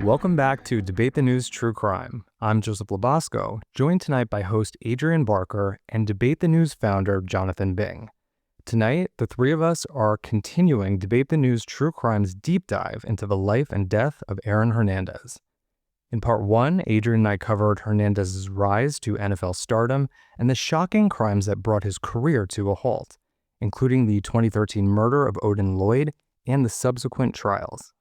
Welcome back to Debate the News True Crime. I'm Joseph Lobosco, joined tonight by host Adrienne Barker and Debate the News founder Jonathan Bing. Tonight, the three of us are continuing Debate the News True Crime's deep dive into the life and death of Aaron Hernandez. In part one, Adrienne and I covered Hernandez's rise to NFL stardom and the shocking crimes that brought his career to a halt, including the 2013 murder of Odin Lloyd and the subsequent trials.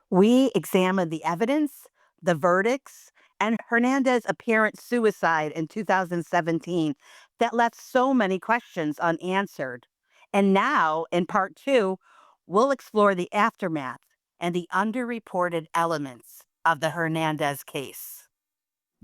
We examined the evidence, the verdicts, and Hernandez's apparent suicide in 2017 that left so many questions unanswered. And now, in part two, we'll explore the aftermath and the underreported elements of the Hernandez case.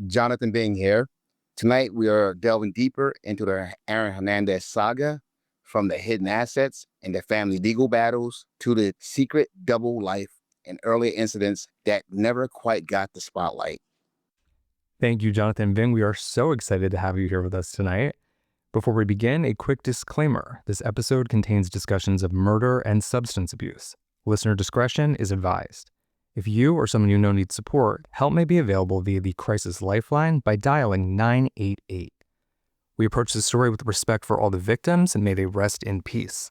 Jonathan Bing here. Tonight, we are delving deeper into the Aaron Hernandez saga, from the hidden assets and the family legal battles to the secret double life and earlier incidents that never quite got the spotlight. Thank you, Jonathan Bing. We are so excited to have you here with us tonight. Before we begin, a quick disclaimer. This episode contains discussions of murder and substance abuse. Listener discretion is advised. If you or someone you know needs support, help may be available via the Crisis Lifeline by dialing 988. We approach this story with respect for all the victims, and may they rest in peace.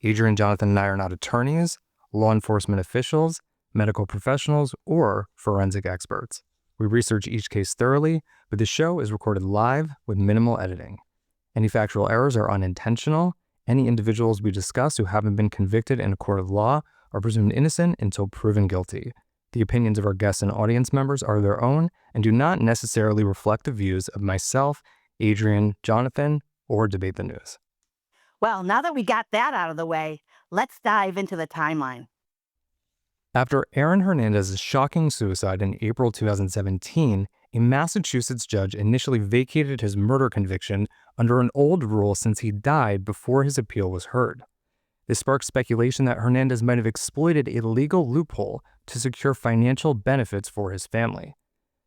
Adrienne, Jonathan, and I are not attorneys, law enforcement officials, medical professionals, or forensic experts. We research each case thoroughly, but the show is recorded live with minimal editing. Any factual errors are unintentional. Any individuals we discuss who haven't been convicted in a court of law are presumed innocent until proven guilty. The opinions of our guests and audience members are their own and do not necessarily reflect the views of myself, Adrienne, Jonathan, or Debate the News. Well, now that we got that out of the way, let's dive into the timeline. After Aaron Hernandez's shocking suicide in April 2017, a Massachusetts judge initially vacated his murder conviction under an old rule since he died before his appeal was heard. This sparked speculation that Hernandez might have exploited a legal loophole to secure financial benefits for his family.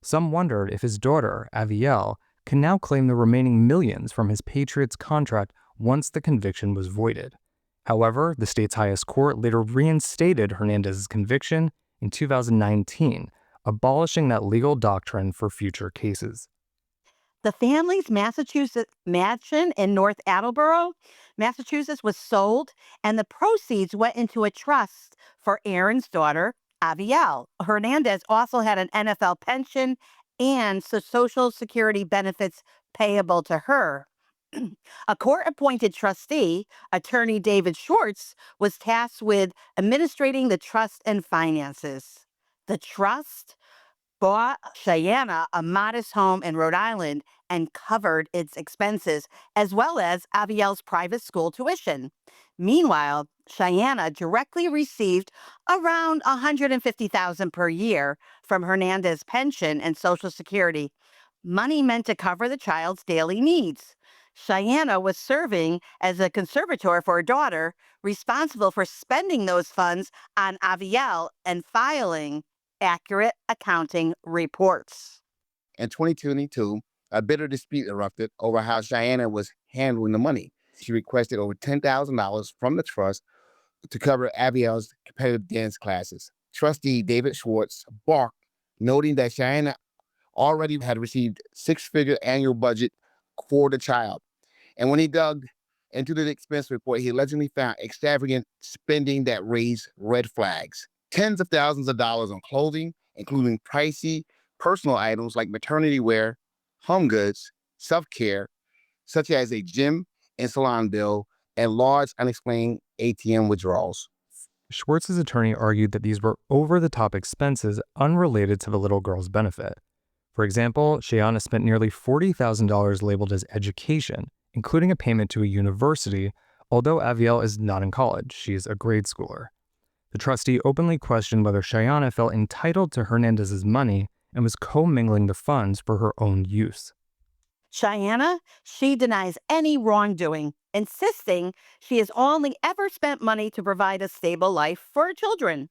Some wondered if his daughter, Adrienne, can now claim the remaining millions from his Patriots contract once the conviction was voided. However, the state's highest court later reinstated Hernandez's conviction in 2019, abolishing that legal doctrine for future cases. The family's Massachusetts mansion in North Attleboro, Massachusetts, was sold, and the proceeds went into a trust for Aaron's daughter, Adrienne. Hernandez also had an NFL pension and Social Security benefits payable to her. A court-appointed trustee, attorney David Schwartz, was tasked with administrating the trust and finances. The trust bought Cheyenne a modest home in Rhode Island and covered its expenses, as well as Adrienne's private school tuition. Meanwhile, Cheyenne directly received around $150,000 per year from Hernandez's pension and Social Security, money meant to cover the child's daily needs. Cheyenne was serving as a conservator for her daughter, responsible for spending those funds on Adrienne and filing accurate accounting reports. In 2022, a bitter dispute erupted over how Cheyenne was handling the money. She requested over $10,000 from the trust to cover Adrienne's competitive dance classes. Trustee David Schwartz balked, noting that Cheyenne already had received six-figure annual budget for the child. And when he dug into the expense report, he allegedly found extravagant spending that raised red flags. Tens of thousands of dollars on clothing, including pricey personal items like maternity wear, home goods, self-care, such as a gym and salon bill, and large unexplained ATM withdrawals. Schwartz's attorney argued that these were over-the-top expenses unrelated to the little girl's benefit. For example, Cheyenne spent nearly $40,000 labeled as education, including a payment to a university, although Adrienne is not in college. She is a grade schooler. The trustee openly questioned whether Cheyenne felt entitled to Hernandez's money and was commingling the funds for her own use. Cheyenne, she denies any wrongdoing, insisting she has only ever spent money to provide a stable life for her children.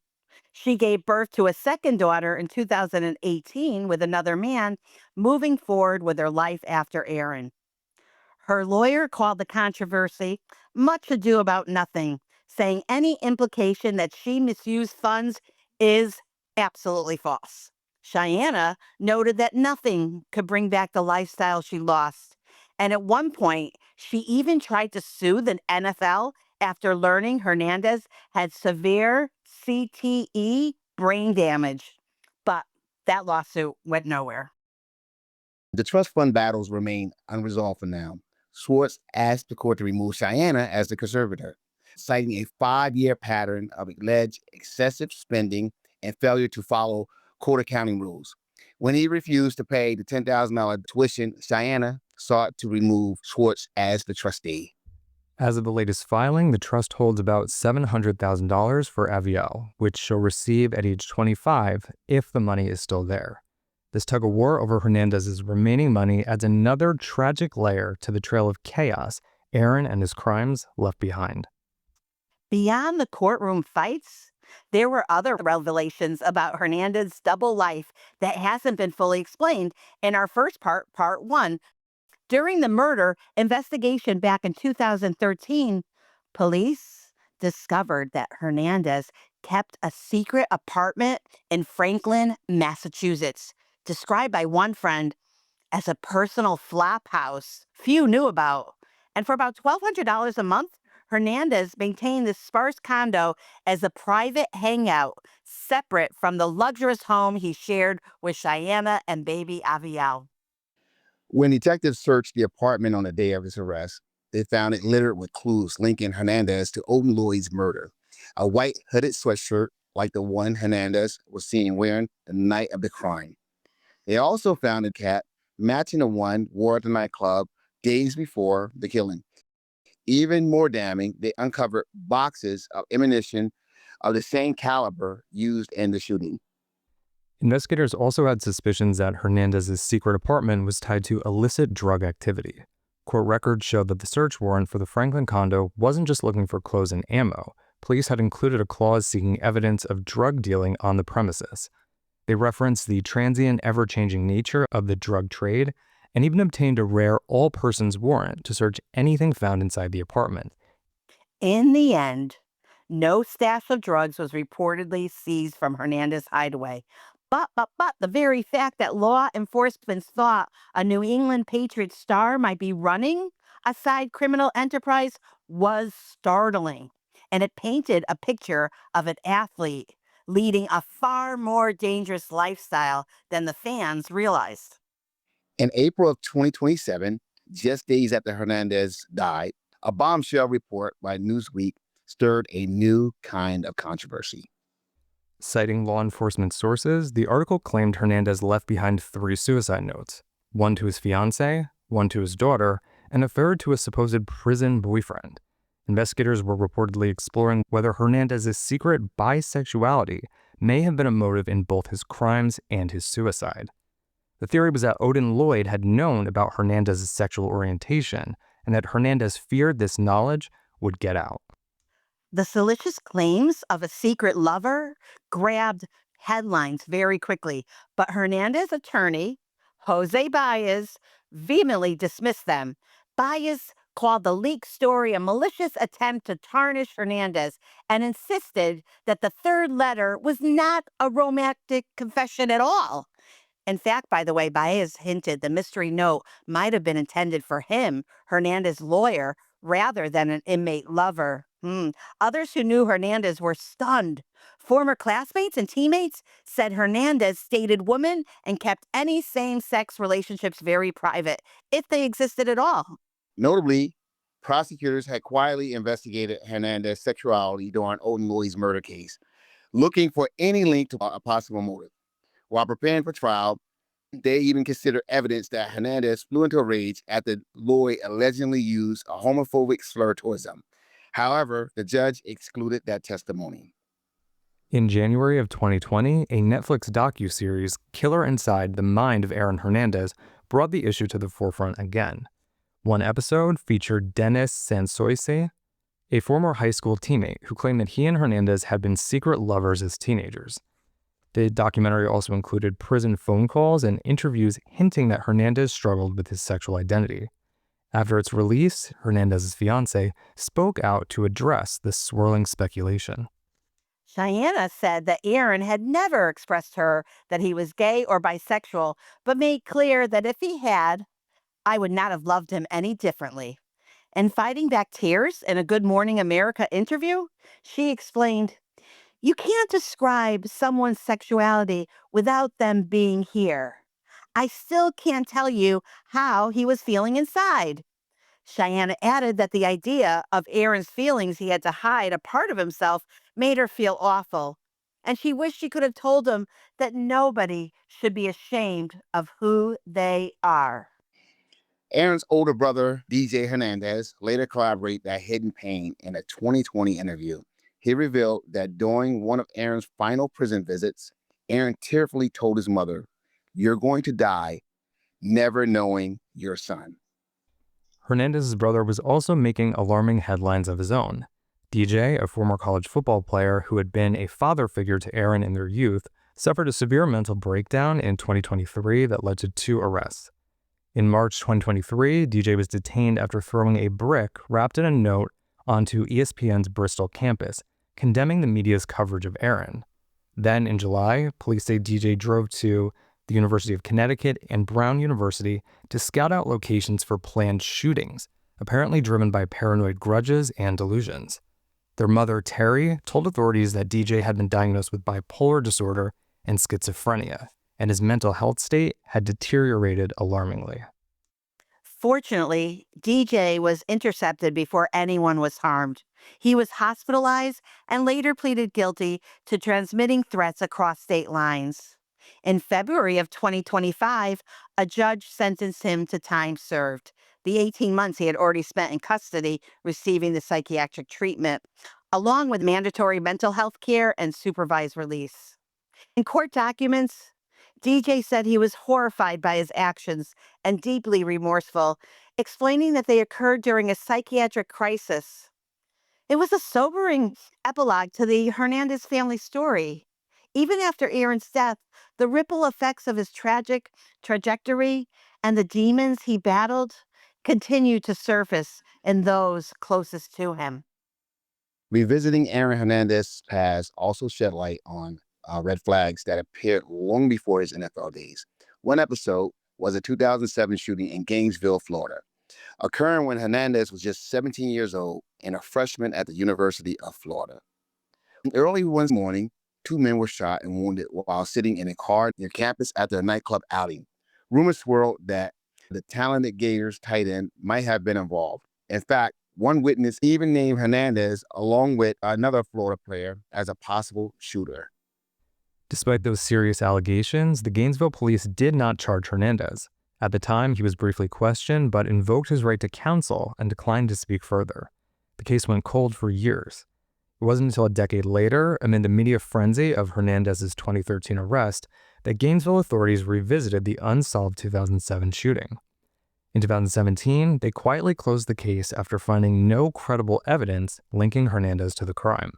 She gave birth to a second daughter in 2018 with another man, moving forward with her life after Aaron. Her lawyer called the controversy much ado about nothing, saying any implication that she misused funds is Absolutely false. Cheyenne noted that nothing could bring back the lifestyle she lost. And at one point, she even tried to sue the NFL after learning Hernandez had severe CTE brain damage. But that lawsuit went nowhere. The trust fund battles remain unresolved for now. Schwartz asked the court to remove Cheyenne as the conservator, citing a 5-year pattern of alleged excessive spending and failure to follow court accounting rules. When he refused to pay the $10,000 tuition, Cheyenne sought to remove Schwartz as the trustee. As of the latest filing, the trust holds about $700,000 for Avielle, which she'll receive at age 25 if the money is still there. This tug-of-war over Hernandez's remaining money adds another tragic layer to the trail of chaos Aaron and his crimes left behind. Beyond the courtroom fights, there were other revelations about Hernandez's double life that hasn't been fully explained in our first part, part 1. During the murder investigation back in 2013, police discovered that Hernandez kept a secret apartment in Franklin, Massachusetts, described by one friend as a personal flop house few knew about. And for about $1,200 a month, Hernandez maintained this sparse condo as a private hangout, separate from the luxurious home he shared with Cheyenne and baby Avielle. When detectives searched the apartment on the day of his arrest, they found it littered with clues linking Hernandez to Odin Lloyd's murder. A white hooded sweatshirt like the one Hernandez was seen wearing the night of the crime. They also found a cat matching the one wore at the nightclub days before the killing. Even more damning, they uncovered boxes of ammunition of the same caliber used in the shooting. Investigators also had suspicions that Hernandez's secret apartment was tied to illicit drug activity. Court records showed that the search warrant for the Franklin condo wasn't just looking for clothes and ammo. Police had included a clause seeking evidence of drug dealing on the premises. They referenced the transient, ever-changing nature of the drug trade and even obtained a rare all-persons warrant to search anything found inside the apartment. In the end, no stash of drugs was reportedly seized from Hernandez's hideaway. But the very fact that law enforcement thought a New England Patriots star might be running a side criminal enterprise was startling. And it painted a picture of an athlete leading a far more dangerous lifestyle than the fans realized. In April of 2027, just days after Hernandez died, a bombshell report by Newsweek stirred a new kind of controversy. Citing law enforcement sources, the article claimed Hernandez left behind 3 suicide notes, one to his fiancée, one to his daughter, and a third to a supposed prison boyfriend. Investigators were reportedly exploring whether Hernandez's secret bisexuality may have been a motive in both his crimes and his suicide. The theory was that Odin Lloyd had known about Hernandez's sexual orientation and that Hernandez feared this knowledge would get out. The salacious claims of a secret lover grabbed headlines very quickly, but Hernandez's attorney, Jose Baez, vehemently dismissed them. Baez called the leaked story a malicious attempt to tarnish Hernandez and insisted that the third letter was not a romantic confession at all. In fact, by the way, Baez hinted the mystery note might have been intended for him, Hernandez's lawyer, rather than an inmate lover. Others who knew Hernandez were stunned. Former classmates and teammates said Hernandez dated women and kept any same-sex relationships very private, if they existed at all. Notably, prosecutors had quietly investigated Hernandez's sexuality during Odin Lloyd's murder case, looking for any link to a possible motive. While preparing for trial, they even considered evidence that Hernandez flew into a rage after Lloyd allegedly used a homophobic slur towards him. However, the judge excluded that testimony. In January of 2020, a Netflix docuseries, Killer Inside the Mind of Aaron Hernandez, brought the issue to the forefront again. One episode featured Dennis Sansoise, a former high school teammate who claimed that he and Hernandez had been secret lovers as teenagers. The documentary also included prison phone calls and interviews hinting that Hernandez struggled with his sexual identity. After its release, Hernandez's fiancée spoke out to address this swirling speculation. Cheyenne said that Aaron had never expressed to her that he was gay or bisexual, but made clear that if he had, I would not have loved him any differently. And fighting back tears in a Good Morning America interview, she explained, "You can't describe someone's sexuality without them being here. I still can't tell you how he was feeling inside." Cheyenne added that the idea of Aaron's feelings he had to hide a part of himself made her feel awful. And she wished she could have told him that nobody should be ashamed of who they are. Aaron's older brother, DJ Hernandez, later collaborated that hidden pain in a 2020 interview. He revealed that during one of Aaron's final prison visits, Aaron tearfully told his mother, "You're going to die, never knowing your son." Hernandez's brother was also making alarming headlines of his own. DJ, a former college football player who had been a father figure to Aaron in their youth, suffered a severe mental breakdown in 2023 that led to 2 arrests. In March 2023, DJ was detained after throwing a brick wrapped in a note onto ESPN's Bristol campus, condemning the media's coverage of Aaron. Then in July, police say DJ drove to the University of Connecticut and Brown University to scout out locations for planned shootings, apparently driven by paranoid grudges and delusions. Their mother, Terry, told authorities that DJ had been diagnosed with bipolar disorder and schizophrenia, and his mental health state had deteriorated alarmingly. Fortunately, DJ was intercepted before anyone was harmed. He was hospitalized and later pleaded guilty to transmitting threats across state lines. In February of 2025, a judge sentenced him to time served, the 18 months he had already spent in custody receiving the psychiatric treatment, along with mandatory mental health care and supervised release. In court documents, DJ said he was horrified by his actions and deeply remorseful, explaining that they occurred during a psychiatric crisis. It was a sobering epilogue to the Hernandez family story. Even after Aaron's death, the ripple effects of his tragic trajectory and the demons he battled continued to surface in those closest to him. Revisiting Aaron Hernandez's past also shed light on red flags that appeared long before his NFL days. One episode was a 2007 shooting in Gainesville, Florida, occurring when Hernandez was just 17 years old and a freshman at the University of Florida. Early one morning, 2 men were shot and wounded while sitting in a car near campus after a nightclub outing. Rumors swirled that the talented Gators tight end might have been involved. In fact, one witness even named Hernandez along with another Florida player as a possible shooter. Despite those serious allegations, the Gainesville police did not charge Hernandez. At the time, he was briefly questioned, but invoked his right to counsel and declined to speak further. The case went cold for years. It wasn't until a decade later, amid the media frenzy of Hernandez's 2013 arrest, that Gainesville authorities revisited the unsolved 2007 shooting. In 2017, they quietly closed the case after finding no credible evidence linking Hernandez to the crime.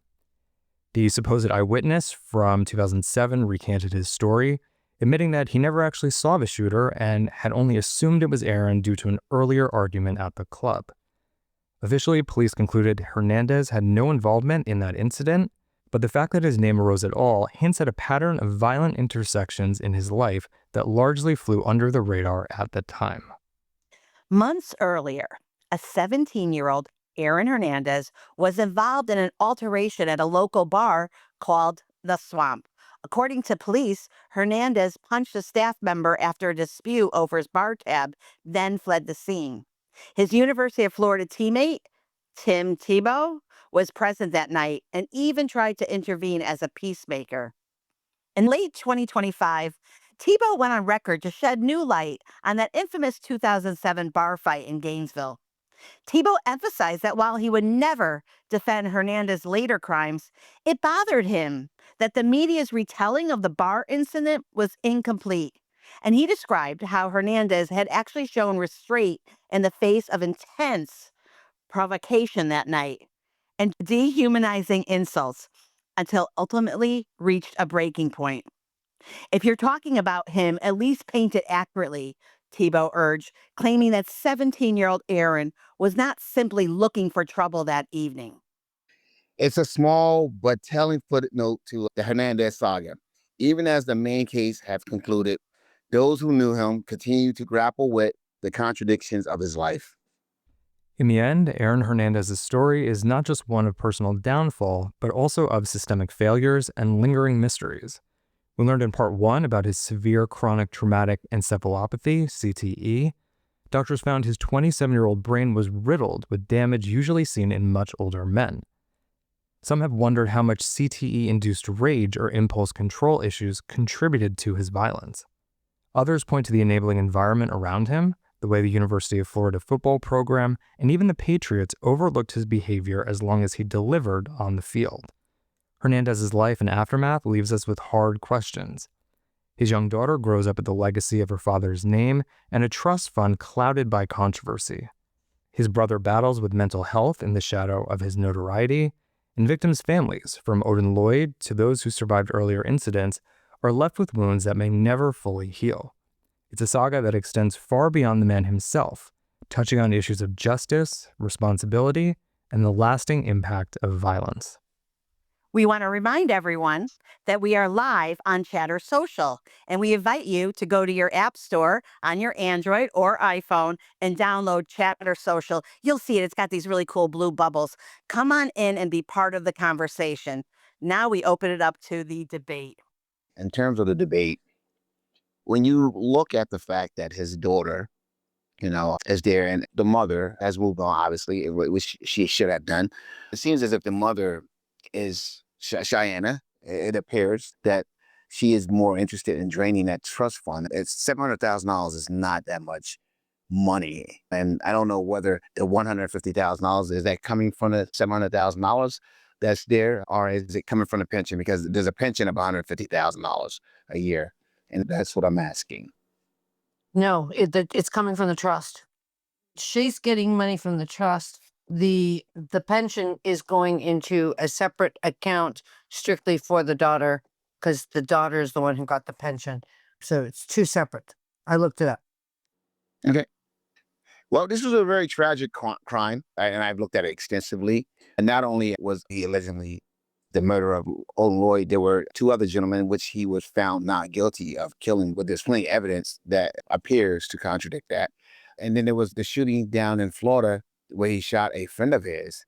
The supposed eyewitness from 2007 recanted his story, admitting that he never actually saw the shooter and had only assumed it was Aaron due to an earlier argument at the club. Officially, police concluded Hernandez had no involvement in that incident, but the fact that his name arose at all hints at a pattern of violent intersections in his life that largely flew under the radar at the time. Months earlier, a 17-year-old Aaron Hernandez was involved in an alteration at a local bar called The Swamp. According to police, Hernandez punched a staff member after a dispute over his bar tab, then fled the scene. His University of Florida teammate, Tim Tebow, was present that night and even tried to intervene as a peacemaker. In late 2025, Tebow went on record to shed new light on that infamous 2007 bar fight in Gainesville. Tebow emphasized that while he would never defend Hernandez's later crimes, it bothered him that the media's retelling of the bar incident was incomplete. And he described how Hernandez had actually shown restraint in the face of intense provocation that night and dehumanizing insults until ultimately reached a breaking point. "If you're talking about him, at least paint it accurately," Tebow urged, claiming that 17-year-old Aaron was not simply looking for trouble that evening. It's a small but telling footnote to the Hernandez saga. Even as the main case has concluded, those who knew him continue to grapple with the contradictions of his life. In the end, Aaron Hernandez's story is not just one of personal downfall, but also of systemic failures and lingering mysteries. We learned in part 1 about his severe chronic traumatic encephalopathy, CTE. Doctors found his 27-year-old brain was riddled with damage usually seen in much older men. Some have wondered how much CTE-induced rage or impulse control issues contributed to his violence. Others point to the enabling environment around him, the way the University of Florida football program, and even the Patriots overlooked his behavior as long as he delivered on the field. Hernandez's life and aftermath leaves us with hard questions. His young daughter grows up with the legacy of her father's name and a trust fund clouded by controversy. His brother battles with mental health in the shadow of his notoriety, and victims' families, from Odin Lloyd to those who survived earlier incidents, are left with wounds that may never fully heal. It's a saga that extends far beyond the man himself, touching on issues of justice, responsibility, and the lasting impact of violence. We want to remind everyone that we are live on Chatter Social, and we invite you to go to your app store on your Android or iPhone and download Chatter Social. You'll see it. It's got these really cool blue bubbles. Come on in and be part of the conversation. Now we open it up to the debate. In terms of the debate, when you look at the fact that his daughter, is there, and the mother has moved on, obviously, which she should have done. It seems as if the mother is Cheyenne. It appears that she is more interested in draining that trust fund. It's $700,000 is not that much money, and I don't know whether the $150,000 is that coming from the $700,000 that's there, or is it coming from the pension? Because there's a pension of $150,000 a year, and that's what I'm asking. No, it's coming from the trust. She's getting money from the trust. The pension is going into a separate account strictly for the daughter, because the daughter is the one who got the pension. So it's two separate. I looked it up. Okay. Well, this was a very tragic crime, and I've looked at it extensively. And not only was he allegedly the murder of Odin Lloyd, there were two other gentlemen which he was found not guilty of killing, but there's plenty of evidence that appears to contradict that. And then there was the shooting down in Florida where he shot a friend of his,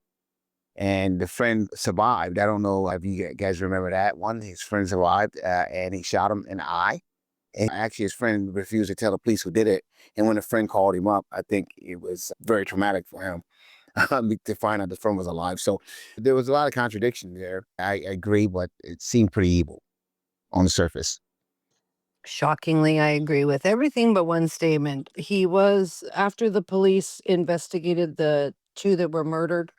and the friend survived. I don't know if you guys remember that one. His friend survived, and he shot him in the eye. And actually, his friend refused to tell the police who did it. And when the friend called him up, I think it was very traumatic for him to find out the friend was alive. So there was a lot of contradiction there. I agree, but it seemed pretty evil on the surface. Shockingly, I agree with everything but one statement. He was, after the police investigated the two that were murdered,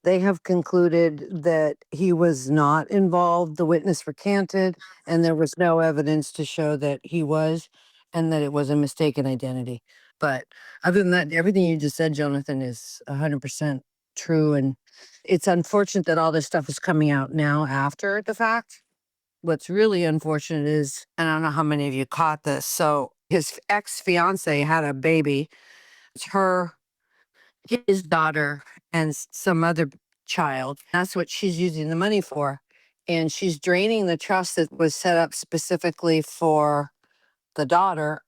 they have concluded that he was not involved. The witness recanted, and there was no evidence to show that he was, and that it was a mistaken identity. But other than that, everything you just said, Jonathan, is 100% true. And it's unfortunate that all this stuff is coming out now after the fact. What's really unfortunate is, and I don't know how many of you caught this, so his ex-fiance had a baby. It's her, his daughter, and some other child. That's what she's using the money for. And she's draining the trust that was set up specifically for the daughter.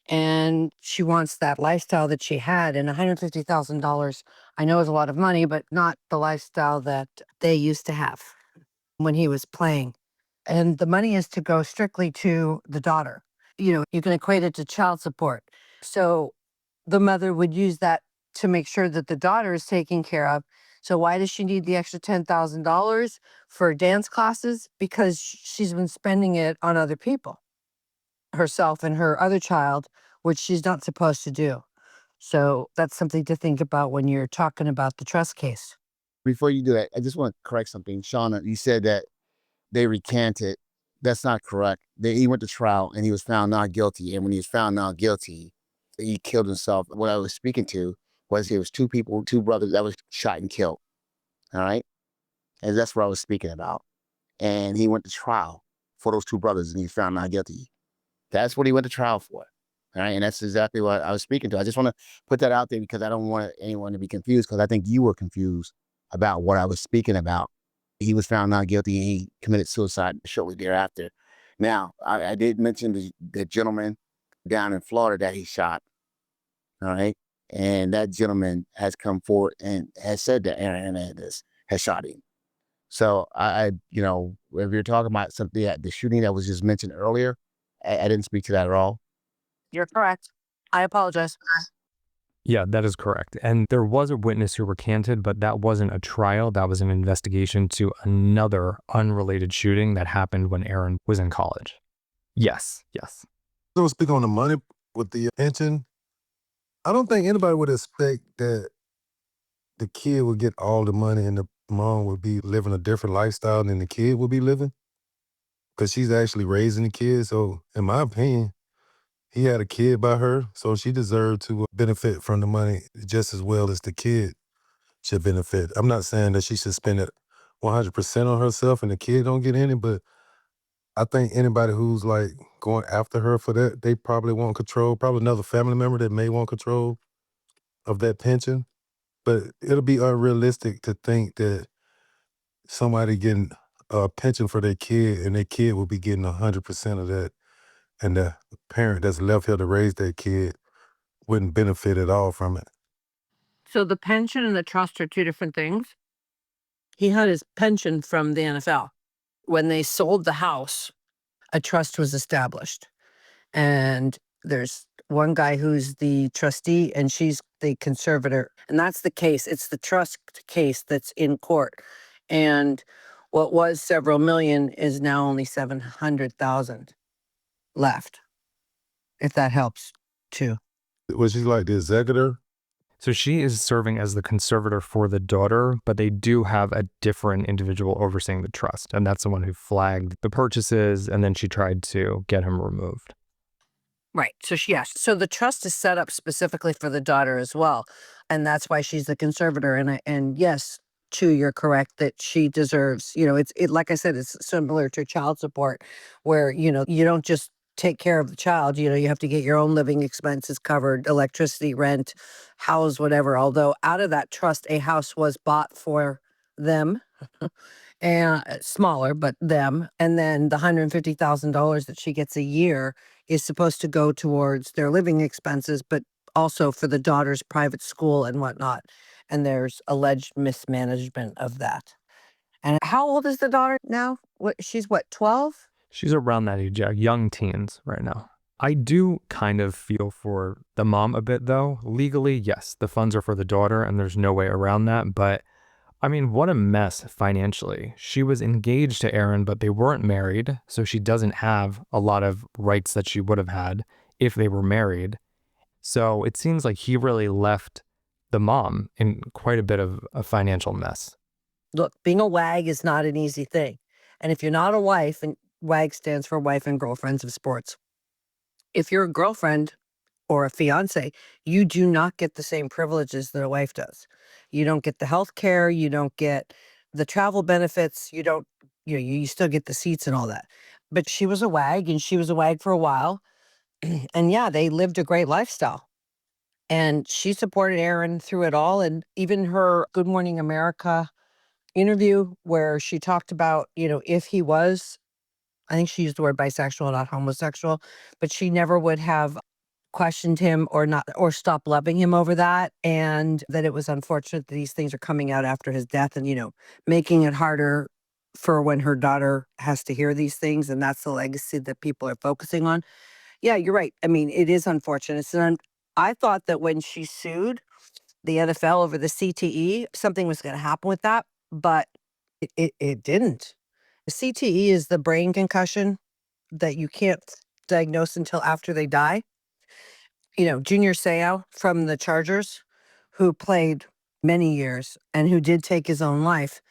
And she wants that lifestyle that she had. And $150,000, I know is a lot of money, but not the lifestyle that they used to have when he was playing. And the money is to go strictly to the daughter. You can equate it to child support. So the mother would use that to make sure that the daughter is taken care of. So why does she need the extra $10,000 for dance classes? Because she's been spending it on other people, herself and her other child, which she's not supposed to do. So that's something to think about when you're talking about the trust case. Before you do that, I just want to correct something. Shauna, you said that they recanted. That's not correct. He went to trial and he was found not guilty. And when he was found not guilty, he killed himself. What I was speaking to was it was two people, two brothers that was shot and killed. All right. And that's what I was speaking about. And he went to trial for those two brothers and he was found not guilty. That's what he went to trial for. All right. And that's exactly what I was speaking to. I just want to put that out there because I don't want anyone to be confused, because I think you were confused about what I was speaking about. He was found not guilty and he committed suicide shortly thereafter. Now, I did mention the gentleman down in Florida that he shot. All right. And that gentleman has come forward and has said that Aaron Hernandez has shot him. So if you're talking about something, the shooting that was just mentioned earlier, I didn't speak to that at all. You're correct. I apologize. Yeah, that is correct. And there was a witness who recanted, but that wasn't a trial. That was an investigation to another unrelated shooting that happened when Aaron was in college. Yes. So speak on the money with the pension. I don't think anybody would expect that the kid would get all the money and the mom would be living a different lifestyle than the kid would be living, because she's actually raising the kid. So in my opinion, he had a kid by her, so she deserved to benefit from the money just as well as the kid should benefit. I'm not saying that she should spend it 100% on herself and the kid don't get any, but I think anybody who's like going after her for that, they probably want control, probably another family member that may want control of that pension. But it'll be unrealistic to think that somebody getting a pension for their kid and their kid will be getting 100% of that, and the parent that's left here to raise their kid wouldn't benefit at all from it. So the pension and the trust are two different things. He had his pension from the NFL. When they sold the house, a trust was established. And there's one guy who's the trustee and she's the conservator. And that's the case. It's the trust case that's in court. And what was several million is now only 700,000 left, if that helps too. Was she like the executor? So she is serving as the conservator for the daughter, but they do have a different individual overseeing the trust. And that's the one who flagged the purchases, and then she tried to get him removed. Right. So yes. So the trust is set up specifically for the daughter as well. And that's why she's the conservator. And yes, Chu, you're correct that she deserves, it's like I said, it's similar to child support where, you don't just take care of the child, you have to get your own living expenses covered, electricity, rent, house, whatever. Although out of that trust, a house was bought for them. And smaller, but them. And then the $150,000 that she gets a year is supposed to go towards their living expenses, but also for the daughter's private school and whatnot. And there's alleged mismanagement of that. And how old is the daughter now? She's 12? She's around that age, yeah, young teens right now. I do kind of feel for the mom a bit, though. Legally, yes, the funds are for the daughter, and there's no way around that. But I mean, what a mess financially. She was engaged to Aaron, but they weren't married, so she doesn't have a lot of rights that she would have had if they were married. So it seems like he really left the mom in quite a bit of a financial mess. Look, being a WAG is not an easy thing. And if you're not a wife, and WAG stands for Wife and Girlfriends of Sports, if you're a girlfriend or a fiance, you do not get the same privileges that a wife does. You don't get the health care, you don't get the travel benefits, you don't, you still get the seats and all that. But she was a WAG and she was a WAG for a while. And yeah, they lived a great lifestyle. And she supported Aaron through it all. And even her Good Morning America interview where she talked about, if he was, I think she used the word bisexual, not homosexual, but she never would have questioned him or stopped loving him over that. And that it was unfortunate that these things are coming out after his death and, making it harder for when her daughter has to hear these things. And that's the legacy that people are focusing on. Yeah, you're right. I mean, it is unfortunate. I thought that when she sued the NFL over the CTE, something was going to happen with that, but it didn't. The CTE is the brain concussion that you can't diagnose until after they die. Junior Seau from the Chargers, who played many years and who did take his own life,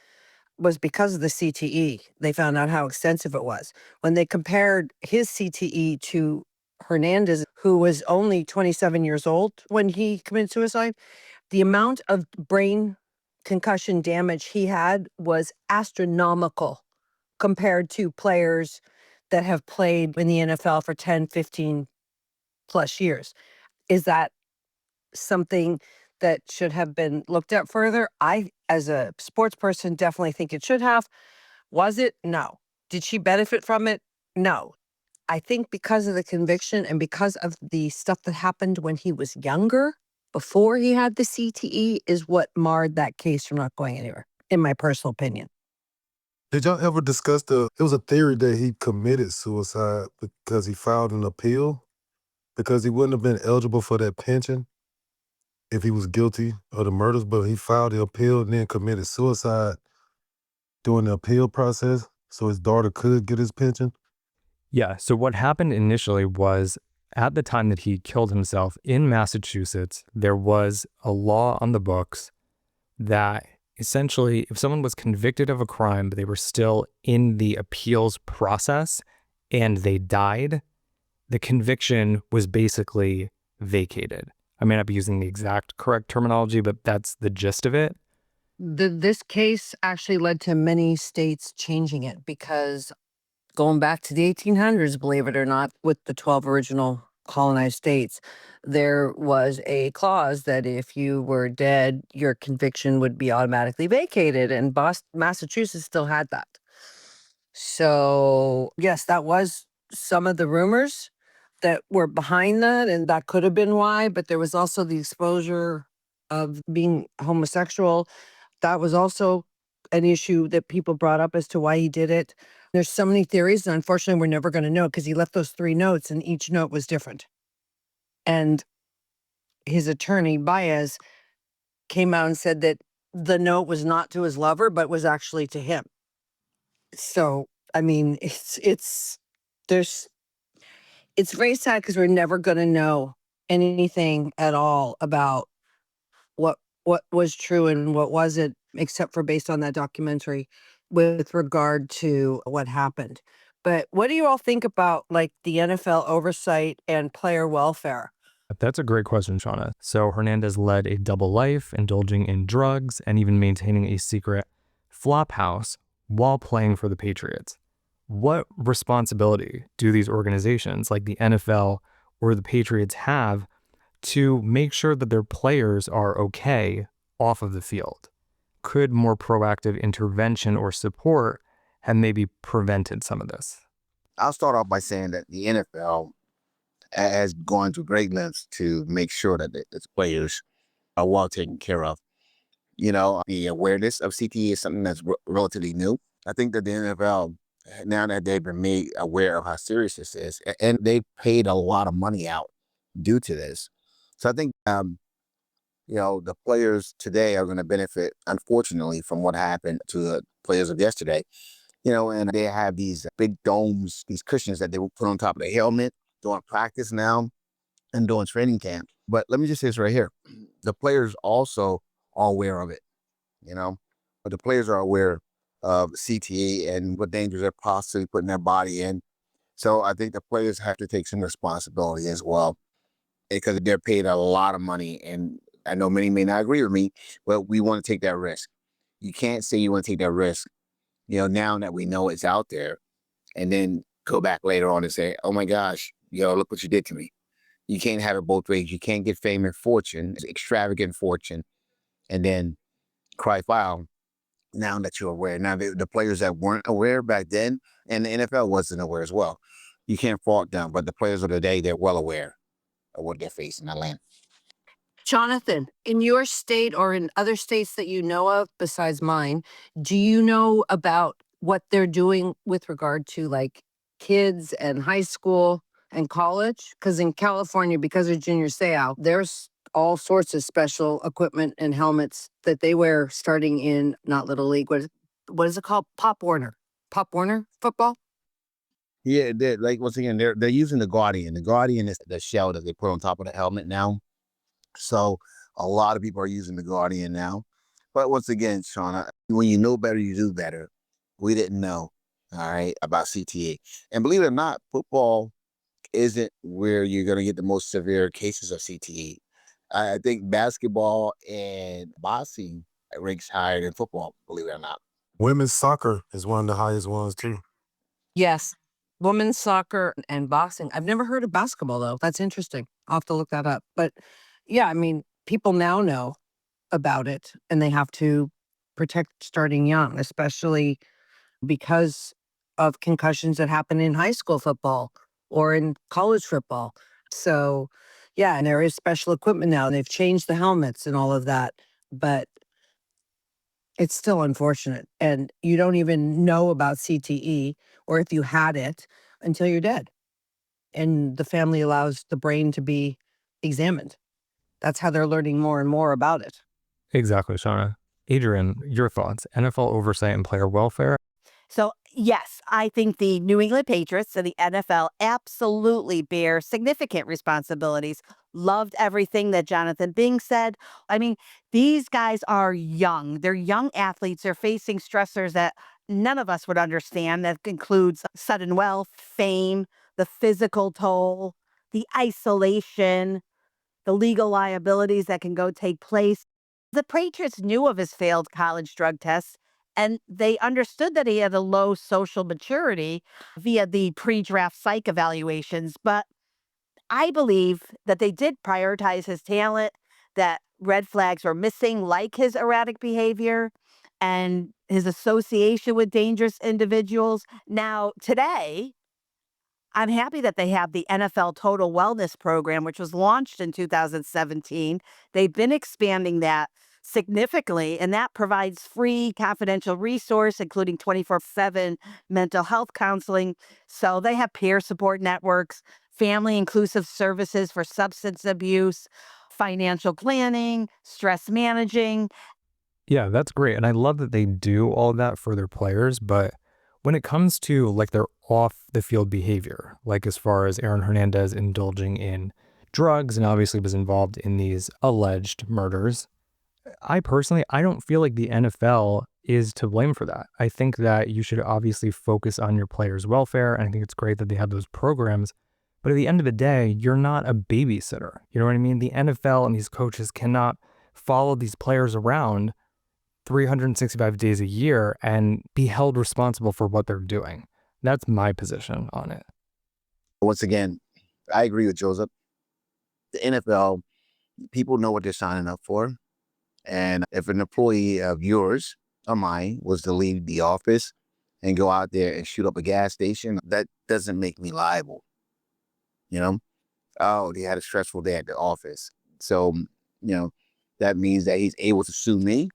was because of the CTE. They found out how extensive it was. When they compared his CTE to Hernandez, who was only 27 years old when he committed suicide, the amount of brain concussion damage he had was astronomical compared to players that have played in the NFL for 10, 15 plus years. Is that something that should have been looked at further? I, as a sports person, definitely think it should have. Was it? No. Did she benefit from it? No. I think because of the conviction and because of the stuff that happened when he was younger, before he had the CTE, is what marred that case from not going anywhere, in my personal opinion. Did y'all ever discuss it was a theory that he committed suicide because he filed an appeal because he wouldn't have been eligible for that pension if he was guilty of the murders, but he filed the appeal and then committed suicide during the appeal process so his daughter could get his pension? Yeah, so what happened initially was at the time that he killed himself in Massachusetts, there was a law on the books that essentially if someone was convicted of a crime, but they were still in the appeals process and they died, the conviction was basically vacated. I may not be using the exact correct terminology, but that's the gist of it. This case actually led to many states changing it because going back to the 1800s, believe it or not, with the 12 original colonized states, there was a clause that if you were dead, your conviction would be automatically vacated. And Massachusetts still had that. So, yes, that was some of the rumors that were behind that. And that could have been why. But there was also the exposure of being homosexual. That was also an issue that people brought up as to why he did it. There's so many theories, and unfortunately, we're never going to know because he left those 3 notes, and each note was different. And his attorney, Baez, came out and said that the note was not to his lover, but was actually to him. So, I mean, it's very sad because we're never going to know anything at all about what was true and what wasn't, except for based on that documentary with regard to what happened. But what do you all think about like the NFL oversight and player welfare? That's a great question, Shauna. So Hernandez led a double life, indulging in drugs and even maintaining a secret flop house while playing for the Patriots. What responsibility do these organizations like the NFL or the Patriots have to make sure that their players are okay off of the field? Could more proactive intervention or support have maybe prevented some of this? I'll start off by saying that the NFL has gone to great lengths to make sure that its players are well taken care of. You know, the awareness of CTE is something that's relatively new. I think that the NFL, now that they've been made aware of how serious this is, and they paid a lot of money out due to this. So I think, the players today are going to benefit, unfortunately, from what happened to the players of yesterday. And they have these big domes, these cushions that they will put on top of the helmet during practice now and during training camp. But let me just say this right here. The players also are aware of it, but the players are aware of CTE and what dangers they're possibly putting their body in. So I think the players have to take some responsibility as well because they're paid a lot of money. And I know many may not agree with me, but we want to take that risk. You can't say you want to take that risk, now that we know it's out there, and then go back later on and say, oh my gosh, look what you did to me. You can't have it both ways. You can't get fame and fortune, extravagant fortune, and then cry foul now that you're aware. Now, the players that weren't aware back then, and the NFL wasn't aware as well, you can't fault them. But the players of the day, they're well aware of what they're facing. I land. Jonathan, in your state or in other states that you know of besides mine, do you know about what they're doing with regard to like kids and high school and college? Because in California, because of Junior Seau, there's all sorts of special equipment and helmets that they wear starting in not Little League. What is it called? Pop Warner football? Yeah, they're like once again, they're using the Guardian. The Guardian is the shell that they put on top of the helmet now. So a lot of people are using the Guardian now. But once again, Shauna, when you know better, you do better. We didn't know, all right, about CTE. And believe it or not, football isn't where you're going to get the most severe cases of CTE. I think basketball and boxing ranks higher than football, believe it or not. Women's soccer is one of the highest ones too. Yes. Women's soccer and boxing. I've never heard of basketball, though. That's interesting. I'll have to look that up. But yeah, I mean, people now know about it, and they have to protect starting young, especially because of concussions that happen in high school football or in college football. So, yeah, and there is special equipment now. They've changed the helmets and all of that, but it's still unfortunate. And you don't even know about CTE, or if you had it, until you're dead. And the family allows the brain to be examined. That's how they're learning more and more about it. Exactly, Shauna. Adrienne, your thoughts? NFL oversight and player welfare? So, yes, I think the New England Patriots and the NFL absolutely bear significant responsibilities. Loved everything that Jonathan Bing said. I mean, these guys are young. They're young athletes. They're facing stressors that none of us would understand. That includes sudden wealth, fame, the physical toll, the isolation, the legal liabilities that can go take place. The Patriots knew of his failed college drug tests, and they understood that he had a low social maturity via the pre draft psych evaluations. But I believe that they did prioritize his talent, that red flags were missing, like his erratic behavior and his association with dangerous individuals. Now, today, I'm happy that they have the NFL Total Wellness Program, which was launched in 2017. They've been expanding that significantly, and that provides free, confidential resource, including 24/7 mental health counseling. So they have peer support networks, family inclusive services for substance abuse, financial planning, stress managing. Yeah, that's great. And I love that they do all of that for their players. But when it comes to like their off the field behavior, like as far as Aaron Hernandez indulging in drugs and obviously was involved in these alleged murders, I don't feel like the NFL is to blame for that. I think that you should obviously focus on your players' welfare. And I think it's great that they have those programs. But at the end of the day, you're not a babysitter. You know what I mean? The NFL and these coaches cannot follow these players around 365 days a year and be held responsible for what they're doing. That's my position on it. Once again, I agree with Joseph. The NFL, people know what they're signing up for. And if an employee of yours or mine was to leave the office and go out there and shoot up a gas station, that doesn't make me liable. You know, oh, they had a stressful day at the office. So, that means that he's able to sue me.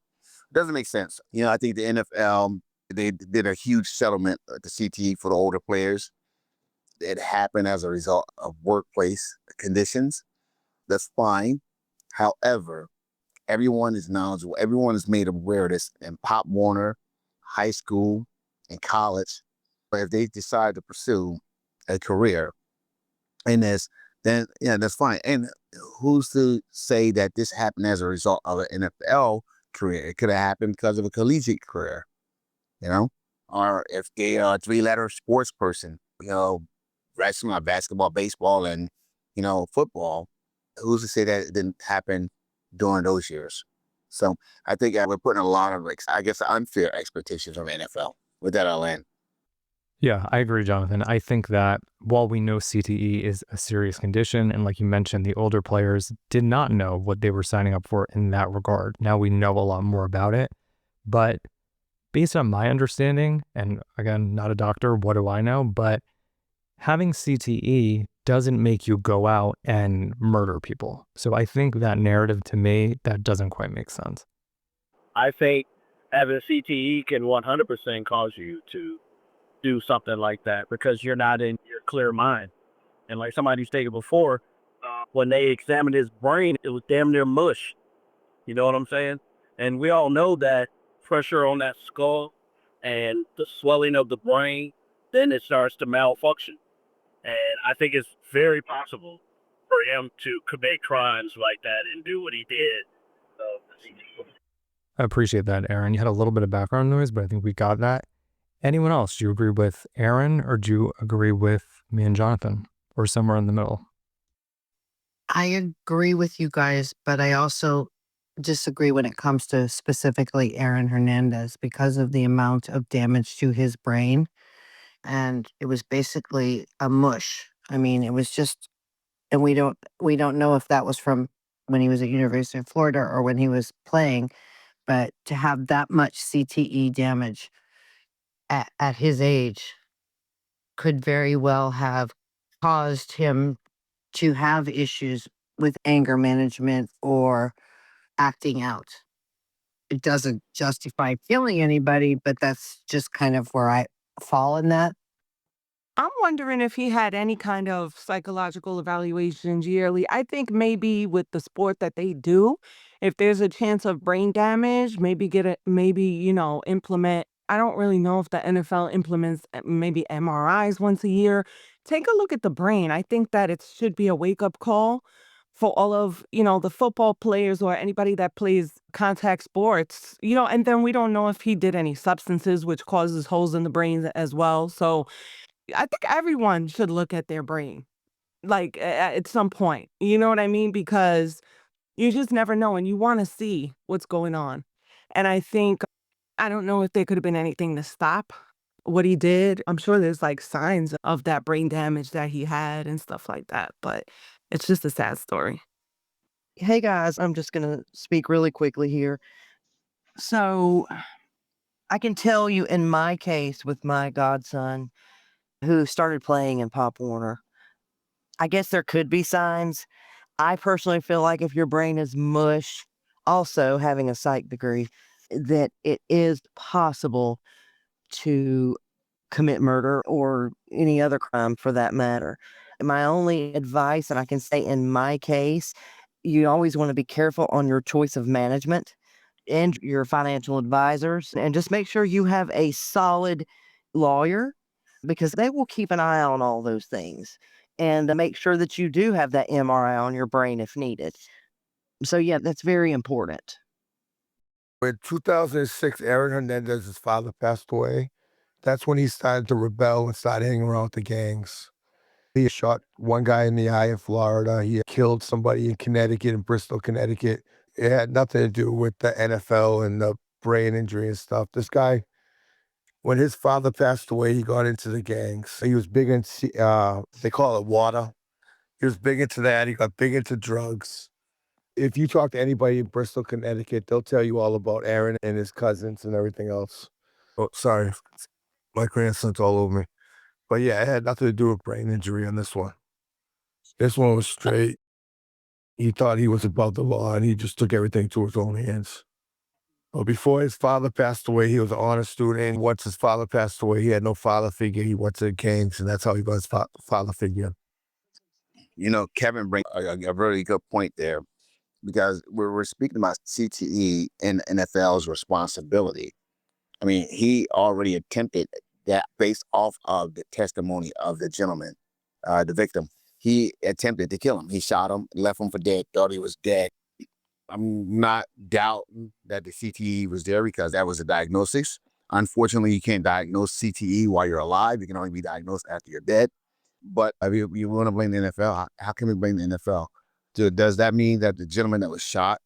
Doesn't make sense. I think the NFL, they did a huge settlement at the CTE for the older players. It happened as a result of workplace conditions. That's fine. However, everyone is knowledgeable. Everyone is made aware of this in Pop Warner, high school, and college. But if they decide to pursue a career in this, then yeah, that's fine. And who's to say that this happened as a result of an NFL career? It could have happened because of a collegiate career, or if they are a three-letter sports person, wrestling, or basketball, baseball, and football. Who's to say that it didn't happen during those years? So I think we're putting a lot of, I guess, unfair expectations on the NFL. With that, I'll end. Yeah, I agree, Jonathan. I think that while we know CTE is a serious condition, and like you mentioned, the older players did not know what they were signing up for in that regard. Now we know a lot more about it. But based on my understanding, and again, not a doctor, what do I know? But having CTE doesn't make you go out and murder people. So I think that narrative, to me, that doesn't quite make sense. I think having CTE can 100% cause you to do something like that because you're not in your clear mind. And like somebody stated before, when they examined his brain, it was damn near mush. You know what I'm saying? And we all know that pressure on that skull and the swelling of the brain, then it starts to malfunction. And I think it's very possible for him to commit crimes like that and do what he did. I appreciate that, Aaron. You had a little bit of background noise, but I think we got that. Anyone else? Do you agree with Aaron or do you agree with me and Jonathan or somewhere in the middle? I agree with you guys, but I also disagree when it comes to specifically Aaron Hernandez because of the amount of damage to his brain. And it was basically a mush. I mean, it was just, and we don't know if that was from when he was at University of Florida or when he was playing, but to have that much CTE damage at his age could very well have caused him to have issues with anger management or acting out. It doesn't justify killing anybody, but that's just kind of where I fall in that. I'm wondering if he had any kind of psychological evaluations yearly. I think maybe with the sport that they do, if there's a chance of brain damage, maybe get it, maybe, implement. I don't really know if the NFL implements maybe MRIs once a year. Take a look at the brain. I think that it should be a wake up call for all of, the football players or anybody that plays contact sports, and then we don't know if he did any substances, which causes holes in the brain as well. So, I think everyone should look at their brain, like, at some point, you know what I mean? Because you just never know, and you wanna see what's going on, and I don't know if there could've been anything to stop what he did. I'm sure there's, like, signs of that brain damage that he had and stuff like that, but it's just a sad story. Hey guys, I'm just going to speak really quickly here. So, I can tell you in my case with my godson who started playing in Pop Warner, I guess there could be signs. I personally feel like if your brain is mush, also having a psych degree, that it is possible to commit murder or any other crime for that matter. My only advice, and I can say in my case, you always want to be careful on your choice of management and your financial advisors, and just make sure you have a solid lawyer because they will keep an eye on all those things and make sure that you do have that MRI on your brain if needed. So, yeah, that's very important. In 2006, Aaron Hernandez's father passed away. That's when he started to rebel and started hanging around with the gangs. He shot one guy in the eye in Florida. He killed somebody in Connecticut, in Bristol, Connecticut. It had nothing to do with the NFL and the brain injury and stuff. This guy, when his father passed away, he got into the gangs. He was big into, they call it water. He was big into that. He got big into drugs. If you talk to anybody in Bristol, Connecticut, they'll tell you all about Aaron and his cousins and everything else. Oh, sorry. My grandson's all over me. But yeah, it had nothing to do with brain injury on this one. This one was straight. He thought he was above the law and he just took everything to his own hands. Well, before his father passed away, he was an honor student. Once his father passed away, he had no father figure. He went to the gangs, and that's how he got his father figure. Kevin brings a really good point there because we're speaking about CTE and NFL's responsibility. I mean, he already attempted that based off of the testimony of the gentleman, the victim. He attempted to kill him. He shot him, left him for dead, thought he was dead. I'm not doubting that the CTE was there because that was a diagnosis. Unfortunately, you can't diagnose CTE while you're alive. You can only be diagnosed after you're dead. But if you want to blame the NFL, how can we blame the NFL? Does that mean that the gentleman that was shot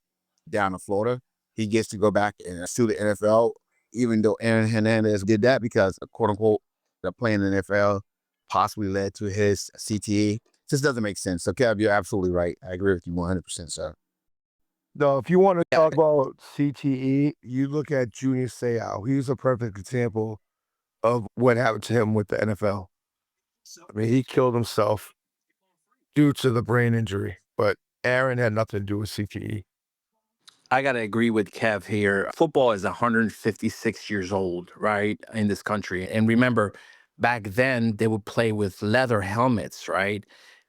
down in Florida, he gets to go back and sue the NFL, even though Aaron Hernandez did that because, quote unquote, the playing in the NFL possibly led to his CTE? Just doesn't make sense. So, Kev, you're absolutely right. I agree with you 100%, sir. No, if you want to talk about CTE, you look at Junior Seau. He's a perfect example of what happened to him with the NFL. I mean, he killed himself due to the brain injury, but Aaron had nothing to do with CTE. I got to agree with Kev here. Football is 156 years old, right, in this country. And remember, back then, they would play with leather helmets, right?